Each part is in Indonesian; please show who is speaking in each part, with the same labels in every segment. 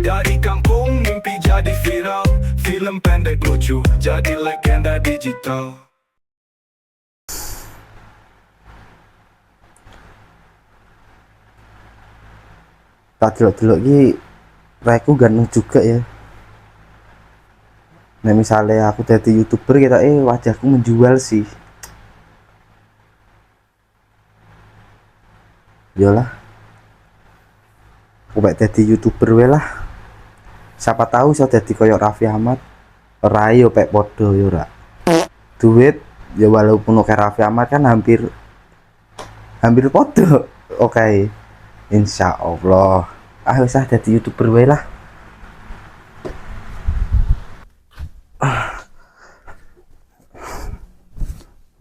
Speaker 1: Dari kampung mimpi jadi viral, film pendek lucu jadi legenda digital.
Speaker 2: Tak delok-delok iki reku ganteng juga ya. Nah misalnya aku jadi YouTuber kita wajahku menjual sih. Yolah. Aku baik jadi YouTuber we lah. Siapa tahu iso jadi koyok Raffi Ahmad. Ora yo pek podo yo ora. Duit ya walaupun kayak Raffi Ahmad kan hampir podo. Oke. Insya Allah. Wis jadi YouTuber wae lah.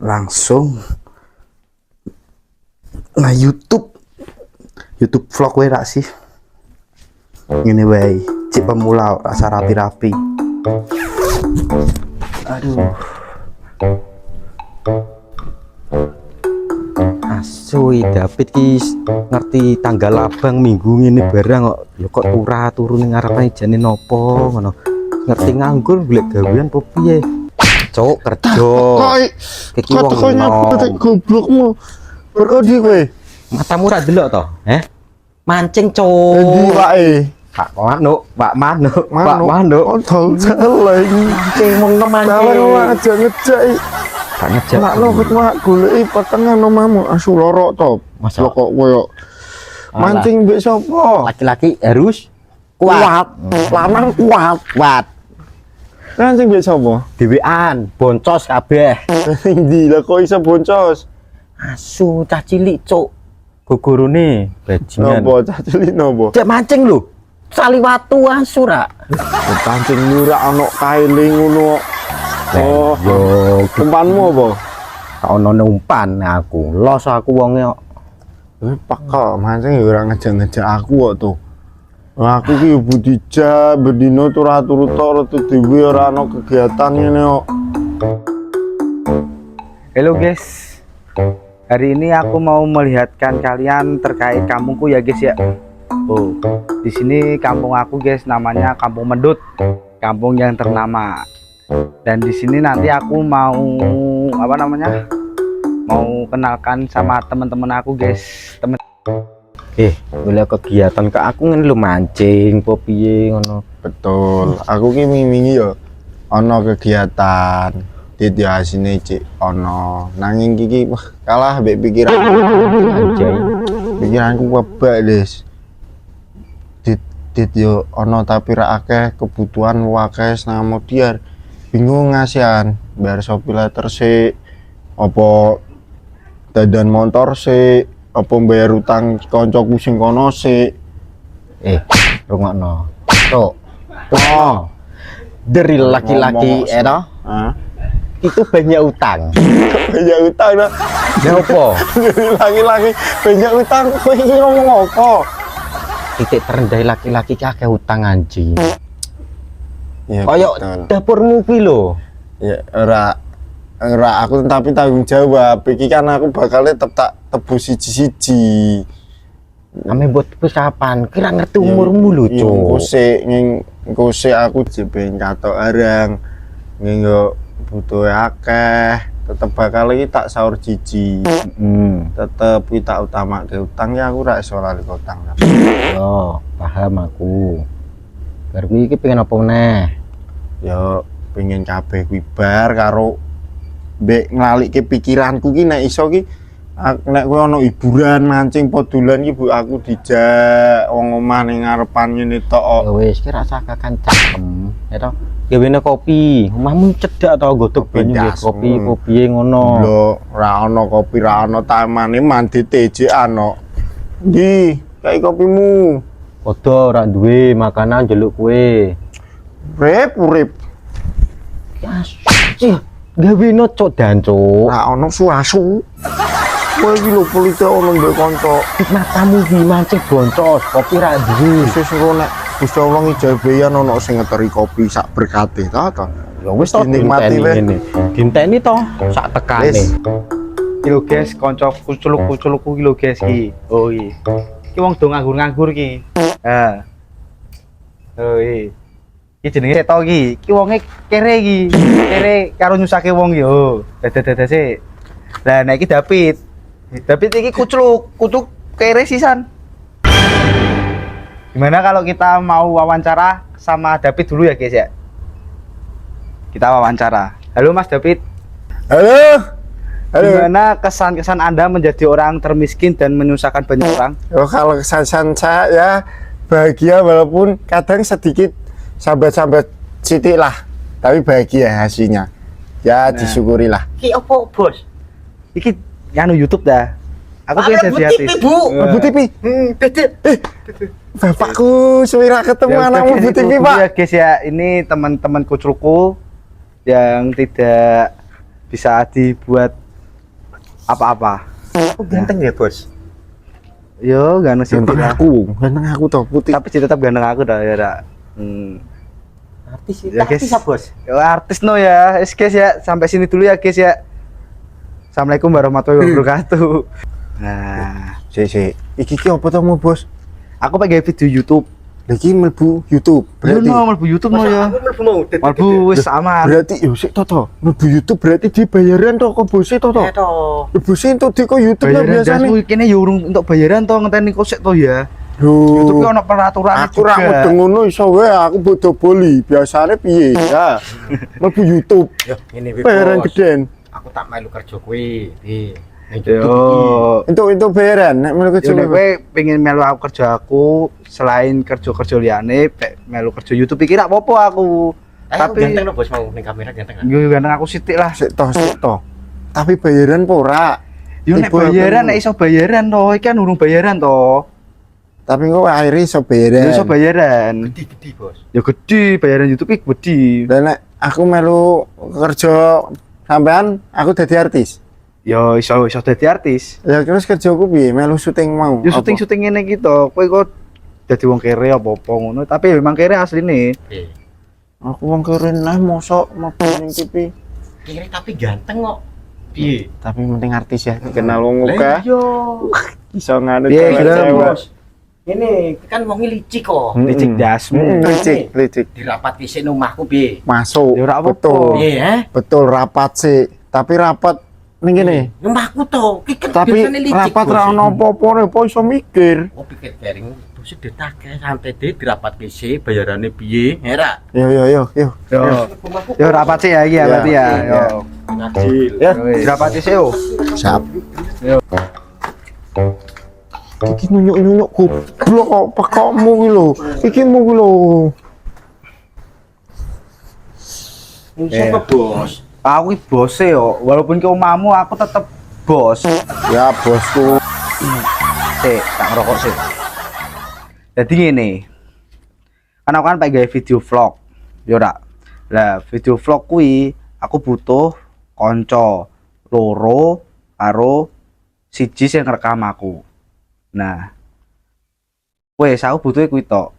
Speaker 2: Langsung nah YouTube vlog wae rak sih. Ngene wae, cip pemula rasa rapi-rapi. Aduh. Asui David ki ngerti tanggal abang minggu ini barang kok turun ning ngarepe jane nopo ngono. Ngerti nganggur golek gawean opo piye? Cok kerja. Iki wong
Speaker 3: goblokmu. Berkodi kowe.
Speaker 2: Matamu ra delok to? Mancing cok.
Speaker 3: Endi wae?
Speaker 2: Pak Manuk.
Speaker 3: Ontol celeng.
Speaker 2: Mancing mong mancing.
Speaker 3: Kalau aja ngejek.
Speaker 2: Tak ngejek.
Speaker 3: Nak lo ket goleki petengan omamu asu lorok to.
Speaker 2: Masa
Speaker 3: kok koyo mancing mbek sapa?
Speaker 2: Laki-laki harus kuat.
Speaker 3: Lanang kuat. Mancing mbek sapa?
Speaker 2: Dhewean, boncos kabeh.
Speaker 3: Endi lah kok iso boncos?
Speaker 2: Asu cah cilik cuk. Gogorone bajingan.
Speaker 3: Nopo cah cilik nopo?
Speaker 2: Cek mancing lho. Sali watu asu ra.
Speaker 3: Pancing nyurak ana kaile ngono. Oh,
Speaker 2: yo
Speaker 3: umpanmu apa?
Speaker 2: Gak ono umpan aku. Los aku wonge kok.
Speaker 3: Pakak mancing ya ora ngejak-ngejak aku kok tuh. Aku ki yo budija bendino turu-turu tok dhewe ora ana kegiatan ngene kok.
Speaker 2: Halo guys. Hari ini aku mau melihatkan kalian terkait kampungku ya guys ya. Oh, di sini kampung aku guys namanya Kampung Mendut. Kampung yang ternama. Dan di sini nanti aku mau mau kenalkan sama teman-teman aku guys. Boleh kegiatan ke aku ngene lho mancing po piye ngono.
Speaker 3: Betul. Aku ki wingi yo ana kegiatan. Dadi asine cek ana. Nanging iki kalah mbek pikiran.
Speaker 2: Anjay.
Speaker 3: Pikiranku kebak, Des. Dit yo ana tapi ra akeh kebutuhan wakeh nang modiar. Bingung ngasihan bayar sopileter sih apa dadan motor sih apa bayar utang koncoku sing kono sih
Speaker 2: rungokno tok dari laki-laki itu banyak utang
Speaker 3: banyak utang dah
Speaker 2: ya apa
Speaker 3: dari laki-laki banyak utang kowe iki ngomong apa
Speaker 2: titik terendah laki-laki kakek utang anjing.
Speaker 3: Ya,
Speaker 2: koyok dapurmu ki lho.
Speaker 3: Ya ora aku tapi tanggung jawab. Iki kan aku bakal tetep tak tebus siji-siji.
Speaker 2: Ame buat tebus kapan? Kira ngerti umurmu lho, Cuk.
Speaker 3: Engko sik aku jebeng katok arang. Nggo butuh akeh, tetep bakal iki tak sahur siji. Tetep iki tak utamake utang ya aku ra iso lali utang.
Speaker 2: Yo, paham aku. Baru iki pengen apa meneh?
Speaker 3: Ya pengen kabeh kuwi bar karo mbek nglalikke pikiranku ki nek iso ki nek kowe ana hiburan mancing podolan ki Bu aku dijak wong omah ning ngarepan ngene tok.
Speaker 2: Ya wis ki rasa kakan cakem ya to. Gawene kopi, omahmu cedhak to godhog banyu kopi ngono.
Speaker 3: Lho, ora ana kopi, ra ana tamane mandi TJ ana. Ndi, kae kopimu.
Speaker 2: Padha ora duwe makanan njaluk kowe.
Speaker 3: Urip.
Speaker 2: Asih, gawene cok dancuk.
Speaker 3: Ora ana suasu. Kowe iki lho polite ono mbek kanca.
Speaker 2: Matamu ki mancing boncos, kopi ra duwe.
Speaker 3: Wis engko nek Gusti Allah ngijabehan ono sing ngeteri kopi sak berkate ta to.
Speaker 2: Ya wis to
Speaker 3: dinikmati
Speaker 2: ngene. Dinteni to sak tekane. Iki lho guys, kanca kuculuk-kuculukku iki lho guys iki. Oh iki. Iki wong do nganggur-nganggur iki. Oh iya. Iki jenenge seto iki. Iki wonge kere iki. Kere karo nyusake wong iki. Oh, dadah sik. Lah nek iki David. David iki kucuk kere sisan. Gimana kalau kita mau wawancara sama David dulu ya, guys ya? Kita wawancara. Halo Mas David.
Speaker 3: Halo. Halo.
Speaker 2: Gimana kesan-kesan Anda menjadi orang termiskin dan menyusahkan banyak orang?
Speaker 3: Oh, kalau kesan saya ya bahagia walaupun kadang sedikit sambat-sambat sitik lah, tapi bahagia hasilnya. Ya disyukurilah.
Speaker 4: Ki opo, Bos?
Speaker 2: Iki anu YouTube dah. Aku pengen jadi artis.
Speaker 4: Bu.
Speaker 3: Bu TV.
Speaker 4: Beda.
Speaker 3: Bapakku suwira ketemu
Speaker 2: Ya,
Speaker 3: anakmu Bu TV, Pak.
Speaker 2: Ya guys ya, ini teman-teman kucruku yang tidak bisa dibuat apa-apa.
Speaker 4: Aku ganteng ya, Bos.
Speaker 2: Yo, gak nasi
Speaker 3: Ganteng aku toh putih.
Speaker 2: tapi tetap ganteng aku dah ya dah.
Speaker 4: Artis
Speaker 2: Ya, guys.
Speaker 4: artis Bos.
Speaker 2: Yo, artis no ya. Guys ya, sampai sini dulu ya guys ya. Assalamualaikum warahmatullahi wabarakatuh. Nah,
Speaker 3: Iki ki apa to mau, Bos?
Speaker 2: aku pengen video YouTube.
Speaker 3: Lagi mlebu YouTube.
Speaker 2: Yo
Speaker 3: Berarti
Speaker 2: no, mlebu YouTube no ya.
Speaker 4: Aku mlebu mau.
Speaker 2: Mlebu wis aman.
Speaker 3: berarti yo sik to. Mlebu YouTube berarti dibayaran to kok bos to.
Speaker 4: Eto.
Speaker 3: Bos entuk di kok YouTube lah
Speaker 2: Bayaran
Speaker 3: biasane.
Speaker 2: dasmu kene yo urung untuk bayaran to ngenteni kok sik to ya. YouTube ki
Speaker 3: Lho.
Speaker 2: ono peraturan
Speaker 3: Aku ra mudeng ngono iso wae aku bodo boli. Biasane piye ya? Mlebu YouTube.
Speaker 4: Yo, ngene wae.
Speaker 3: Bayaran geden.
Speaker 4: Aku tak melu kerja kuwi.
Speaker 2: Yo.
Speaker 3: Entuk bayaran nek melu
Speaker 2: Yo nek
Speaker 3: kerja.
Speaker 2: kowe pengen melu aku kerja aku selain kerja liyane melu kerja YouTube iki ra apa-apa aku.
Speaker 4: Tapi
Speaker 2: Tapi
Speaker 4: ganteng no, Bos, mau ning kamera ganteng.
Speaker 2: yo ganteng aku sithik lah.
Speaker 3: Sik to. Tapi bayaran apa ora?
Speaker 2: Yo nek
Speaker 3: Ibu,
Speaker 2: bayaran
Speaker 3: aku-
Speaker 2: nek iso bayaran to, iki kan urung bayaran to.
Speaker 3: Tapi kok akhirnya iso bayaran.
Speaker 2: Yo iso bayaran.
Speaker 4: Gede-gede, Bos.
Speaker 2: Yo gede bayaran YouTube iki gede.
Speaker 3: Dan nek aku melu kerja sampean aku dadi artis.
Speaker 2: Yo iso dadi artis.
Speaker 3: Ya terus kerjaku piye? Melu syuting mau.
Speaker 2: Yo syuting ngene iki to. Kowe kok dadi wong kere apa-apa ngono, tapi memang kere asline.
Speaker 4: Eh,
Speaker 3: Aku wong keren lah mosok mau ning TV.
Speaker 4: kiri tapi ganteng kok. Piye?
Speaker 3: Tapi penting artis ya, kenal wong
Speaker 4: Lah
Speaker 3: muka.
Speaker 4: iya.
Speaker 3: Iso nganu
Speaker 2: Piye,
Speaker 3: cewek
Speaker 2: kira,
Speaker 3: cewek.
Speaker 4: Bos. Ini kan wong licik kok.
Speaker 2: Licik dasmu.
Speaker 3: Licik.
Speaker 4: Dirapat sik omahku piye?
Speaker 3: Masuk.
Speaker 2: Ya, ora apa-apa.
Speaker 3: Betul.
Speaker 4: Piye,
Speaker 3: Betul rapat sih. Tapi rapat ning kene.
Speaker 4: Omahku to. Ki kan
Speaker 3: Tapi
Speaker 4: biasane licik.
Speaker 3: rapat
Speaker 4: Bos.
Speaker 3: ra ono apa-apa apa iso mikir.
Speaker 4: Oh, pikir garing. Bos ditake santai deh dirapat sik bayarane piye? Hera.
Speaker 3: Yo.
Speaker 2: Yo. Yo rapat sih ya iki ya
Speaker 3: Ya,
Speaker 2: berarti ya.
Speaker 3: iya.
Speaker 2: Yo.
Speaker 4: Ngajil.
Speaker 3: Ya,
Speaker 2: Rapat sih yo.
Speaker 3: siap.
Speaker 2: Yo.
Speaker 3: Iki nyunyuk goblok kok pekokmu ki lho. Iki mu ki lho.
Speaker 4: Siapa, Bos?
Speaker 2: Aku iki bose yo. Walaupun ke omahmu aku tetep bos.
Speaker 3: Ya bosku.
Speaker 2: Sik, tak ngerokok sih. Jadi gini. Kan aku kan pengen gawe video vlog. Yo ora. Lah, video vlog kuwi aku butuh konco loro karo siji sing ngerekam aku. Nah, wes aku butuh kuwi tok.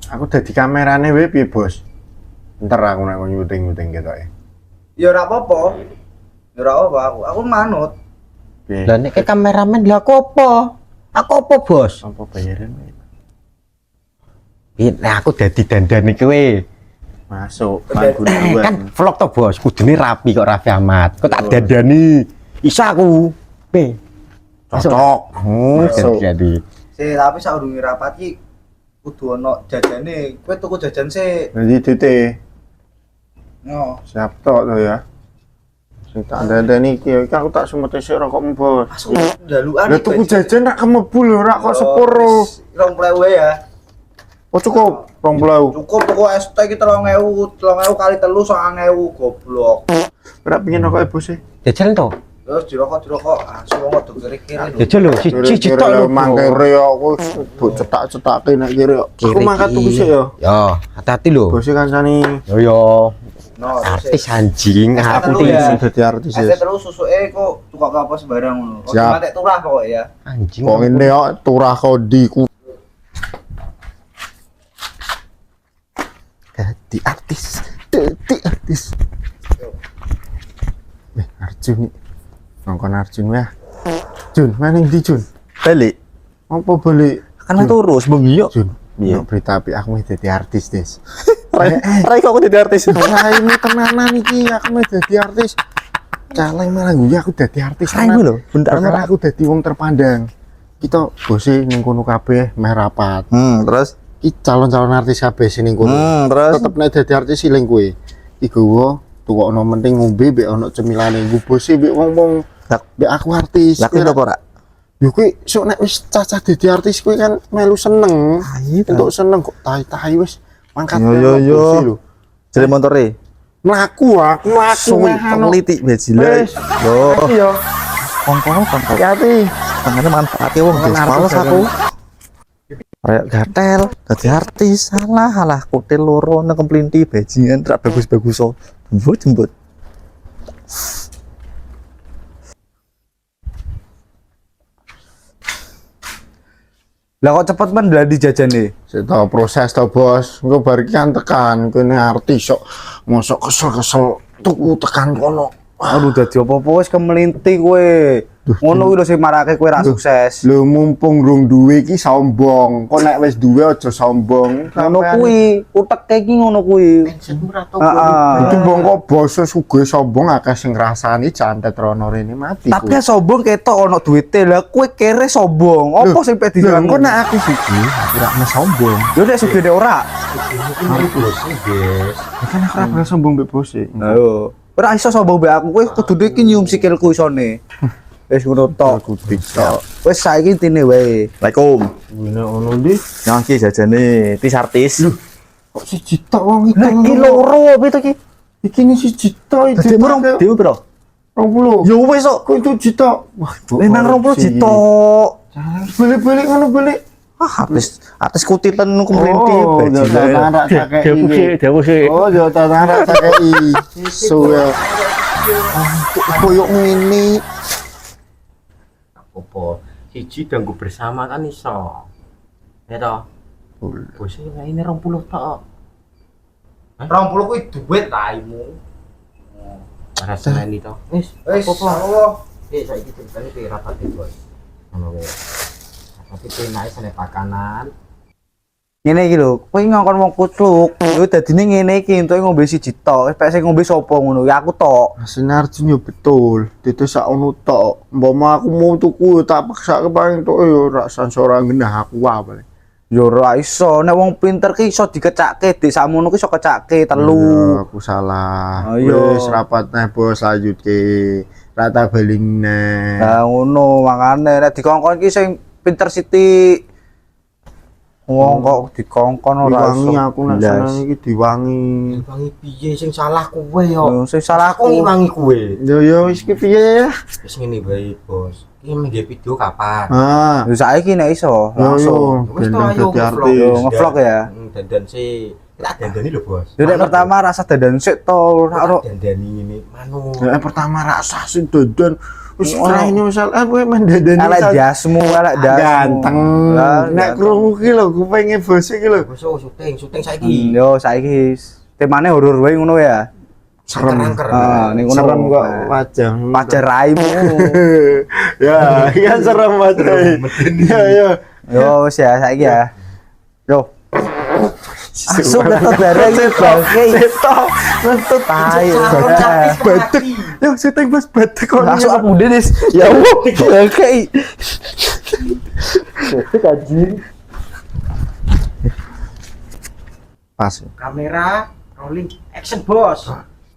Speaker 3: Aku dadi kamerane wae piye, Bos? Ntar aku nek nyuting-nyuting ketoke.
Speaker 2: Ya ora apa-apa. Ya ora apa aku manut.
Speaker 3: Piye?
Speaker 4: Lah nek kameramen lha aku apa? Aku apa, Bos?
Speaker 3: Apa bayaran wae?
Speaker 4: Nah, aku dadi dandani kowe.
Speaker 3: Masuk panggung duluan.
Speaker 4: Kan vlog to, Bos. Kudune rapi kok rapi amat. Kok tak dandani. Isa aku. Pe.
Speaker 3: Cocok. Masuk.
Speaker 4: Jadi.
Speaker 2: Tapi saurunge rapat iki kudu ono jajane. Kowe tuku jajan sik.
Speaker 3: Jadi tite
Speaker 2: No.
Speaker 3: siap tok to ya. Sing tak dandani iki aku tak sumete sik rokokmu, Bos.
Speaker 2: Masuk daluan.
Speaker 3: Lah tuku jajan rak kemebu lho, rak kok sepuro.
Speaker 2: 20.000 ya.
Speaker 3: Oh cukup 20.000.
Speaker 2: Cukup tuku ST iki 3.000 kali 3 9.000 goblok.
Speaker 3: Rak pengin rokok Bos e.
Speaker 4: Jajal to.
Speaker 2: Terus dirokok. Asu wong kudu kiri-kiri lho.
Speaker 4: Jajal lho, siji tok lho.
Speaker 3: Mangkere aku mbok cetak-cetake nek kiri. Aku mangkat tuku sik ya.
Speaker 4: Yo, hati-hati lho.
Speaker 3: Bos e kancane
Speaker 4: Yo.
Speaker 2: No,
Speaker 4: Artis anjing, aku
Speaker 2: dulu ya.
Speaker 3: sing dadi artis
Speaker 2: ST
Speaker 3: ya.
Speaker 2: terus susuke kok tukok apa sembarang ngono. Kok
Speaker 3: Siap.
Speaker 2: mate turah pokoke ya.
Speaker 4: anjing.
Speaker 3: Kok ngene yo turah kodiku. Dadi artis. Arjun nih. Nongkon Arjun ya. Jun, mana ndi Jun?
Speaker 4: Balik.
Speaker 3: Apa balik?
Speaker 4: Kan terus bengi yo.
Speaker 3: Jun,
Speaker 4: Iya.
Speaker 3: Berita api aku mau jadi artis, Des.
Speaker 4: Rai kok aku jadi artis.
Speaker 3: Ora ini tenanan iki aku mau jadi artis. Caleng malah gue aku jadi artis.
Speaker 4: Rai gue lho, bentar
Speaker 3: Karena aku jadi wong terpandang. Kita bose ning kono kabeh meh rapat.
Speaker 4: Terus
Speaker 3: Iki calon-calon artis kabeh sing ning kono.
Speaker 4: terus
Speaker 3: Tetep nek dadi artis iling kowe. Iki gowo tukokno menting ngombe mbek ono cemilane nggo bose mbek wong-wong mbek aku artis.
Speaker 4: yakin apa ora?
Speaker 3: Yo kowe sok nek wis cacah dadi artis kowe kan melu seneng.
Speaker 4: Ayo
Speaker 3: Untuk seneng kok tai-tai wis mangkat.
Speaker 4: Yo. Jare motore.
Speaker 3: Mlaku aku
Speaker 4: Suwi peneliti bejile. Loh,
Speaker 3: Iya.
Speaker 4: kongkong.
Speaker 3: Hati-hati.
Speaker 4: Tangane manfaate wong
Speaker 3: Kan
Speaker 4: Des.
Speaker 3: artis
Speaker 4: Males aku. Kayak gatel, dadi artis. Alah, kutil loro nang kemplinti bajingan ra bagus-bagus so. Jembut.
Speaker 2: Lah kok cepet men dadi jajane.
Speaker 3: Saya proses to bos, engko bar iki kan tekan kene artis sok mosok kesel-kesel tuku tekan kono.
Speaker 2: Aduh dadi apa-apa wis kemelinti kowe. Ngono kuwi lho sing marake kowe ra sukses.
Speaker 3: Lho mumpung rung duwe iki sombong. Kok nek wis duwe aja sombong.
Speaker 2: Ngono kuwi, uteke iki ngono kuwi. Heeh.
Speaker 3: Itu bongko bos sugih sombong akeh sing ngrasani jantet rono rene mati.
Speaker 2: Tapi sombong ketok ono duwite. Lah kowe kere sombong. Apa sing pe dilan?
Speaker 3: kok nek aku sugih, aku ra meh sombong.
Speaker 2: Yo nek sugih ora.
Speaker 3: Kan aku ra pernah sombong mbek bos e.
Speaker 2: Ayo. Ora iso sombong mbek aku. Kowe kudune iki nyium sikilku isone. Wis ngono tok. Wis saiki intine wae.
Speaker 4: Assalamualaikum.
Speaker 3: Ngene ono ndi?
Speaker 4: Yang iki jajane tis artis.
Speaker 3: Kok siji tok wong itu.
Speaker 4: Lah iki loro apa itu iki?
Speaker 3: Iki ni siji tok
Speaker 4: Dadi murung dhewe piro?
Speaker 3: 20.
Speaker 4: Ya wis kok.
Speaker 3: Kok itu juta? Wah,
Speaker 4: Memang 20 juta.
Speaker 3: Balik-balik ngono balik.
Speaker 4: Ah, artis kutilan kemplinti bajingan.
Speaker 3: Oh, yo tanarak sakei. Suwe. Koyok ngene.
Speaker 5: Apa siji ganggu bersama kan iso. Ya toh. Bos ini 20 tok.
Speaker 2: 20 kuwi duit raimu.
Speaker 5: Ora seneni to. Wis,
Speaker 2: Wis,
Speaker 5: apa? Saiki ceritane ki rapat iki, Bos. Ngono wae. Tapi penake sene pakanan.
Speaker 2: Ngene iki lho, kowe ngongkon wong kucluk. Yo dadine ngene iki entuk ngombe siji tok. Wis pek sing ngombe sapa ngono? Ya aku tok.
Speaker 3: Sinar yo betul. Dite sak ono tok. Mbama aku mau tuku tak paksa kepaling tok yo ora sansora genah aku wae.
Speaker 2: Yo ora iso, nek wong pinter ki iso dikecakke, dik sakmono ki iso kecakke telu.
Speaker 3: Aku salah.
Speaker 2: Ayo.
Speaker 3: Wis rapat neh bos lanjutke. Rata baling neh.
Speaker 2: Lah ngono makane nek dikongkon ki sing pinter sithik. Wong kok dikongkon ora iso.
Speaker 3: Diwangi aku nek
Speaker 2: Blas.
Speaker 3: seneng iki diwangi.
Speaker 5: Wangi piye sing salah kowe yo.
Speaker 2: Yo sing salah
Speaker 5: Aku
Speaker 2: aku.
Speaker 5: ngiwangi kowe.
Speaker 3: Yo wis ki piye ya?
Speaker 5: Wis ngene wae, Bos. Iki mengge video kapan?
Speaker 3: Ah.
Speaker 2: Yo saiki nek iso
Speaker 3: Yo
Speaker 2: langsung.
Speaker 5: Wis to
Speaker 3: gendong
Speaker 5: ayo
Speaker 3: dadi
Speaker 5: ngevlog.
Speaker 3: artis.
Speaker 2: Yo ngevlog ya.
Speaker 5: Dandan sih. Tak dandani lho, Bos.
Speaker 2: Yo nek pertama rasa dandan sik to, ora
Speaker 5: Dandani ngene manut.
Speaker 3: Pertama rasa sing dodan wis
Speaker 2: Ono.
Speaker 3: raine misal kowe mendadani
Speaker 2: elek jasmu, elek dasmu.
Speaker 3: ganteng. Nek krungu ki lho kupinge bos iki lho.
Speaker 5: Bos syuting saiki.
Speaker 2: Yo saiki temane horor wae ngono ya.
Speaker 3: Serem.
Speaker 5: Angker-angker.
Speaker 2: Ah, ning ngono
Speaker 3: Serem kok wajah.
Speaker 2: Pacar raimu.
Speaker 3: Ya, iya serem wajah. Ya ya.
Speaker 2: Yo wis ya saiki ya. Yo. Asu ngetut bareng iki bangke.
Speaker 3: Seto, ngentut
Speaker 2: Tai.
Speaker 3: batek. Yo syuting bos batek kok.
Speaker 2: Masuk aku Denis. Ya Allah, bangke.
Speaker 3: Pas.
Speaker 5: Kamera rolling action, Bos.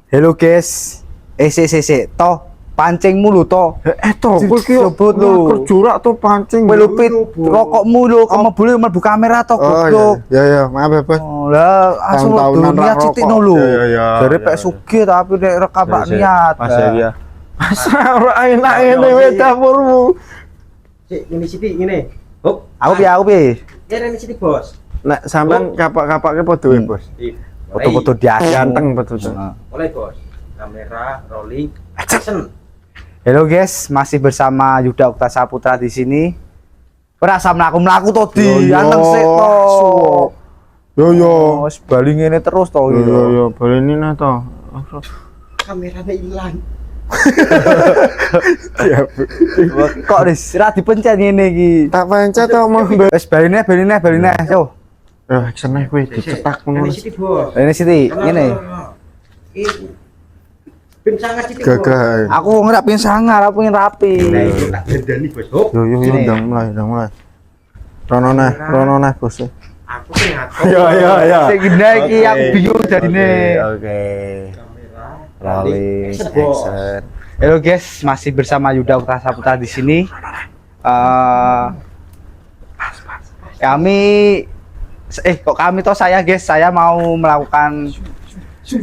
Speaker 2: Halo guys. Sik. Toh pancingmu lho toh.
Speaker 3: To, kowe ki
Speaker 2: Sebut lho.
Speaker 3: kerjurak to pancing.
Speaker 2: Kowe lupit rokokmu lho, kamu boleh mlebu kamera toh
Speaker 3: Oh
Speaker 2: goblok.
Speaker 3: ya ya, maaf ya bos.
Speaker 2: Oh, lah asal
Speaker 3: Tahun-tahunan
Speaker 2: niat
Speaker 3: ra
Speaker 2: citik
Speaker 3: rokok.
Speaker 2: no lho.
Speaker 3: Ya, ya,
Speaker 2: Jare
Speaker 3: ya,
Speaker 2: pek
Speaker 3: ya.
Speaker 2: sugih tapi nek rekam pak niat.
Speaker 3: Mas ya. Masa ora enak ngene wae dapurmu.
Speaker 5: Sik, ngene sithik ngene. Hop.
Speaker 2: Aku piye?
Speaker 5: Ya ngene sithik, Bos.
Speaker 3: Nek sampean kapak-kapake padha wae, Bos.
Speaker 2: Foto-foto dias.
Speaker 3: Ganteng betul.
Speaker 5: Mulai, Bos. Kamera rolling action.
Speaker 2: Halo guys, masih bersama Yuda Okta Saputra di sini. Ora usah mlaku-mlaku to di, anteng sik to.
Speaker 3: Yo yo.
Speaker 2: Wis bali ngene terus to.
Speaker 3: Yo baleni nah to.
Speaker 5: Kameranya hilang.
Speaker 2: Kok wis ra dipencet ngene iki.
Speaker 3: Tak pencet to mau
Speaker 2: Wis bali neh, yo.
Speaker 3: Action kowe dicetak ngono.
Speaker 5: Ini Siti bos.
Speaker 2: Ini Siti, ini.
Speaker 5: Ben sangat Siti bos.
Speaker 3: Gagah.
Speaker 2: Aku ngerapin sangar, aku ingin rapi.
Speaker 5: Nah itu tak dandani bos. Hop.
Speaker 3: Yo
Speaker 2: Sini.
Speaker 3: ndang mulai. Rono neh bos.
Speaker 5: Aku sing ngatur.
Speaker 3: Ya.
Speaker 2: Sing gede iki aku bingung dadine.
Speaker 3: Oke.
Speaker 5: Kamera.
Speaker 3: Rolling
Speaker 5: Action, bos.
Speaker 3: action.
Speaker 2: Halo guys, masih bersama Yuda Ukta Saputra di sini. Kami kok kami toh saya guys, saya mau melakukan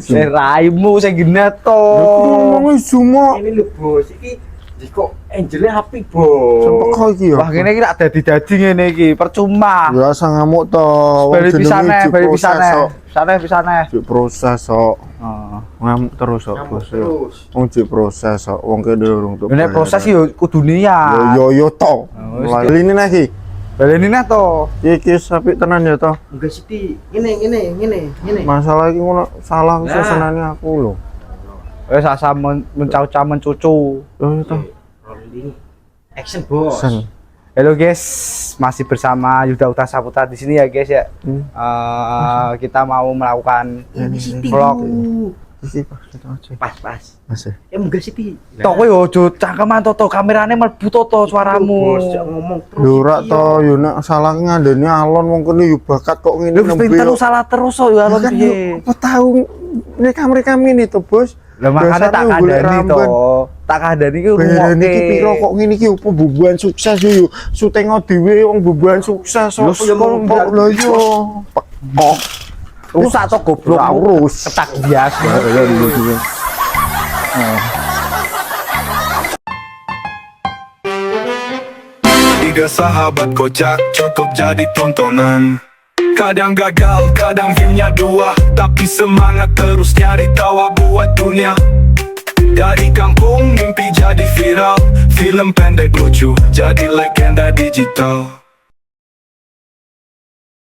Speaker 2: raimu saya gini toh.
Speaker 3: Ngomong semua.
Speaker 5: Ini lho bos, iki kok angelnya api bos.
Speaker 3: Sampai kau iki ya.
Speaker 2: Wah gini iki tak dadi ngene iki, percuma.
Speaker 3: Biasa ngamuk to.
Speaker 2: Bali pisane, bali pisane. Pisane.
Speaker 3: Di proses kok.
Speaker 2: Oh.
Speaker 3: Ngamuk terus kok
Speaker 5: Ngamuk
Speaker 3: bos.
Speaker 5: terus.
Speaker 3: Wong di proses kok. Wong kene urung tuh.
Speaker 2: Ini proses yo kudu niat.
Speaker 3: Yo to.
Speaker 2: wis,
Speaker 3: Lali ini lagi.
Speaker 2: Baleni nih toh.
Speaker 3: Iki sapi tenan ya to.
Speaker 5: Enggak Siti. Ini.
Speaker 3: Masalah iki ngono salah
Speaker 5: Nah.
Speaker 3: susunane aku lho.
Speaker 2: Wes asa mencau-cau mencucu.
Speaker 3: Yo to.
Speaker 5: Rolling. Action bos.
Speaker 3: Sen.
Speaker 2: Halo guys, masih bersama Yuda Ukta Saputra di sini ya guys ya. Kita mau melakukan
Speaker 5: Ini Siti.
Speaker 2: vlog.
Speaker 3: Iki pas kita aja.
Speaker 5: Pas.
Speaker 3: Masih.
Speaker 5: Enggak Siti.
Speaker 2: Tok kowe ojo cangkeman to kamerane mlebu to suaramu.
Speaker 5: Bos, jangan ngomong terus.
Speaker 3: Lho rak
Speaker 5: iki,
Speaker 3: to yo nek salah ngandani alon wong kene yo bakat kok ngene
Speaker 2: Lu pinter lu salah terus kok ya alon
Speaker 3: Kan yo,
Speaker 2: piye.
Speaker 3: apa tahu mereka ini to bos.
Speaker 2: Lah makane tak kandani to. Tak kandani ki
Speaker 3: Bayaran iki piro
Speaker 2: rumoke.
Speaker 3: kok ngene iki opo bubuhan sukses yo. Syuting dhewe wong bubuhan sukses kok.
Speaker 2: Lho, ya mau
Speaker 3: kok lho yo. Pekok.
Speaker 2: Rusak to goblok.
Speaker 3: Ora urus.
Speaker 2: Ketak biasa.
Speaker 1: Tiga sahabat kocak cukup jadi tontonan. Kadang gagal, kadang filmnya dua, tapi semangat terus nyari tawa buat dunia. Dari kampung mimpi jadi viral, film pendek lucu jadi legenda digital.